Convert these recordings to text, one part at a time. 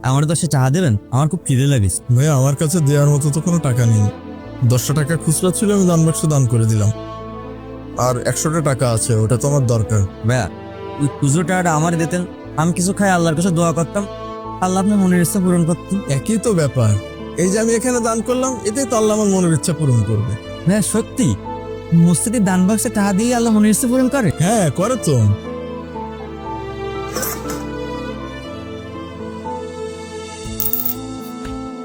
আমার 10 টাকা দেবেন, আমার খুব খিদে লাগিস। ভাইয়া আমার কাছে দেওয়ার মতো তো কোনো টাকা নেই। 10টা টাকা খুচরা ছিল, আমি দান বাক্সে দান করে দিলাম। আর 100টা টাকা আছে, ওটা তো আমার দরকার। ভাইয়া ওই খুচরো টাকাটা আমার দিতেন, আমি কিছু খাই আল্লাহর কাছে দোয়া করতাম, আল্লাহ আপনার মনের ইচ্ছা পূরণ করতেন। একই তো ব্যাপার, এই যে আমি এখানে দান করলাম, এতেই তো আল্লাহ আমার মনের ইচ্ছা পূরণ করবে। ভাইয়া সত্যি মসজিদের দান বাক্সে টাকা দিয়ে আল্লাহ মনের ইচ্ছা পূরণ করে? হ্যাঁ করে তো।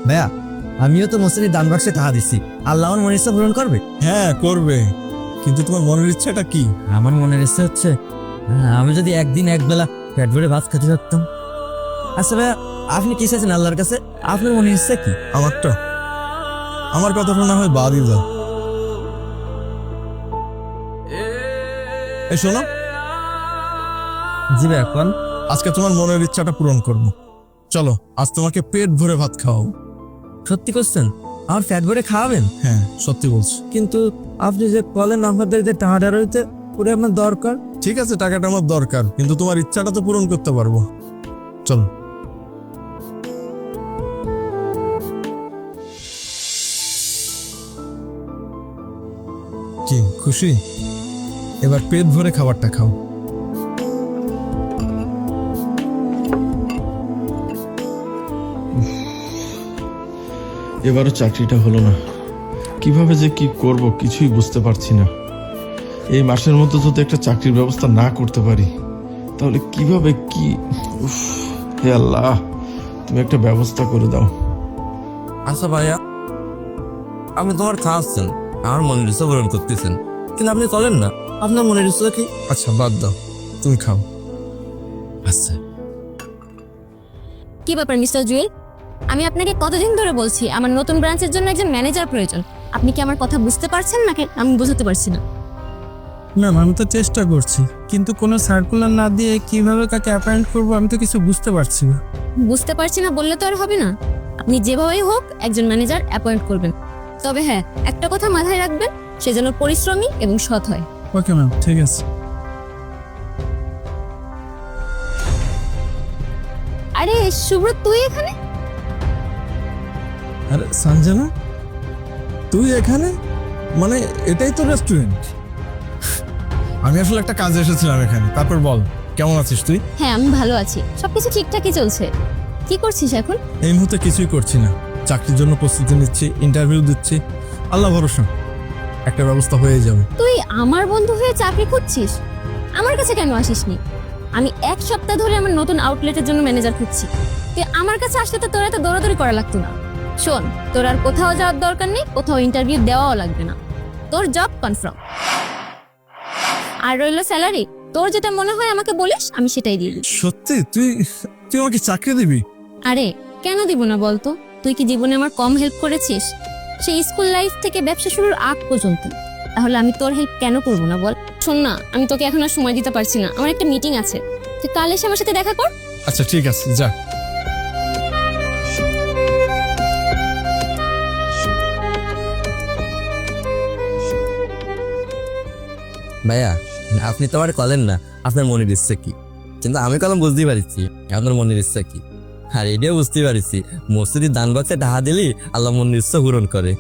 ভাইয়া আমিও তো মসজিদের দান বাক্সে টাকা দিচ্ছি, আল্লাহ আমার মনের ইচ্ছা পূরণ করবে? হ্যাঁ করবে, কিন্তু তোমার মনের ইচ্ছাটা কি? আমার মনের ইচ্ছা হচ্ছে আমি যদি একদিন একবেলা পেট ভরে ভাত খেতে পারতাম। আচ্ছা ভাইয়া, আপনি কি চাইছেন আল্লাহর কাছে? আপনার মনের ইচ্ছা কি? আমারটা, আমার কথাটা না হয় বাদই দাও। এই শোনো, জি ভাইয়া কোন? আজকে তোমার মনের ইচ্ছাটা পূরণ করবো। চলো আজ তোমাকে পেট ভরে ভাত খাওয়াবো। সত্যি করছেন? আমার পেট ভরে খাওয়াবেন? হ্যাঁ সত্যি বলছি। কিন্তু আপনি যে বলেন আমাদের যে টাকাটা রয়েছে পুরো আমার দরকার। ঠিক আছে, টাকাটা আমার দরকার, কিন্তু তোমার ইচ্ছাটা তো পূরণ করতে পারবো। চলো। কি খুশি? এবার পেট ভরে খাবারটা খাও। এবারও চাকরিটা হলো না। কিভাবে যে কি করব কিছুই বুঝতে পারছি না। এই মাসের মধ্যে যদি একটা চাকরির ব্যবস্থা না করতে পারি তাহলে কিভাবে কি। উফ, হে আল্লাহ, তুমি একটা ব্যবস্থা করে দাও। আচ্ছা ভাইয়া, আপনি তোমার খাওয়াচ্ছেন, আমার মনের ইচ্ছা পূরণ করতেছেন, কিন্তু আপনি চলেন না। আপনার মনের ইচ্ছা কি? আচ্ছা বাদ দাও, তুমি খাও। আচ্ছা। কি ব্যাপার মিস্টার জুয়েল, আমি আপনাকে কতদিন ধরে বলছি আমার নতুন ব্রাঞ্চের জন্য একজন ম্যানেজার প্রয়োজন। আপনি কি আমার কথা বুঝতে পারছেন নাকি আমি বুঝতে পারছি না? ম্যাম আমি তো চেষ্টা করছি, কিন্তু কোনো সার্কুলার না দিয়ে কিভাবে কাকে অ্যাপয়েন্ট করবো আমি তো কিছু বুঝতে পারছি না। বুঝতে পারছি না বললে তো আর হবে না। আপনি যেভাবেই হোক একজন ম্যানেজার অ্যাপয়েন্ট করবেন। তবে হ্যাঁ, একটা কথা মাথায় রাখবেন, সে যেন পরিশ্রমী এবং সৎ হয়। ওকে ম্যাম, ঠিক আছে। আরে সুব্রত, তুই এখানে? আরে সঞ্জনা, তুই এখানে? মানে এটাই তো রেস্টুরেন্ট? আমি আসলে একটা কাজে এসেছিলাম এখানে। তারপর বল, কেমন আছিস তুই? হ্যাঁ আমি ভালো আছি, সবকিছু ঠিকঠাকই চলছে। কি করছিস এখন? এই মুহূর্তে কিছুই করছি না, চাকরির জন্য প্রস্তুতি নিচ্ছি, ইন্টারভিউ দিচ্ছি। আল্লাহ ভরসা, একটা ব্যবস্থা হয়ে যাবে। তুই আমার বন্ধু হয়ে চাকরি খুঁজছিস, আমার কাছে কেন আসিসনি? আমি 1 সপ্তাহ ধরে আমার নতুন আউটলেটের জন্য ম্যানেজার খুঁজছি। তুই আমার কাছে আসলে তো তোর এত দৌড়াদৌড়ি করা লাগতো না। শোন, তোর আর কোথাও যাওয়ার দরকার নেই, কোথাও ইন্টারভিউ দেওয়াও লাগবে না। তোর জব কনফার্ম। আর রইলো স্যালারি, তোর যেটা মনে হয় আমাকে বলিস, আমি সেটাই দিয়ে দিই। সত্যি? তুই তুই আমাকে চাকরি দিবি? আরে কেন দিব না বলতো? তুই কি জীবনে আমার কম হেল্প করেছিস? সেই স্কুল লাইফ থেকে ব্যবসা শুরুর আগ পর্যন্ত। তাহলে আমি তোর হেল্প কেন করবো না বল? শোন না, আমি তোকে এখন আর সময় দিতে পারছি না, আমার একটা মিটিং আছে। তুই কাল এসে আমার সাথে দেখা কর। আচ্ছা ঠিক আছে, যা। ভাইয়া আপনি তো আমার কলেন না আপনার মনের ইচ্ছা কি, কিন্তু আমি কলম বুঝতেই পারছি আপনার মনের ইচ্ছা কি। আর এটাও বুঝতে পারছি মসজিদের দান বাক্সে টাকা দিলেই আল্লাহ মনের ইচ্ছা পূরণ করে।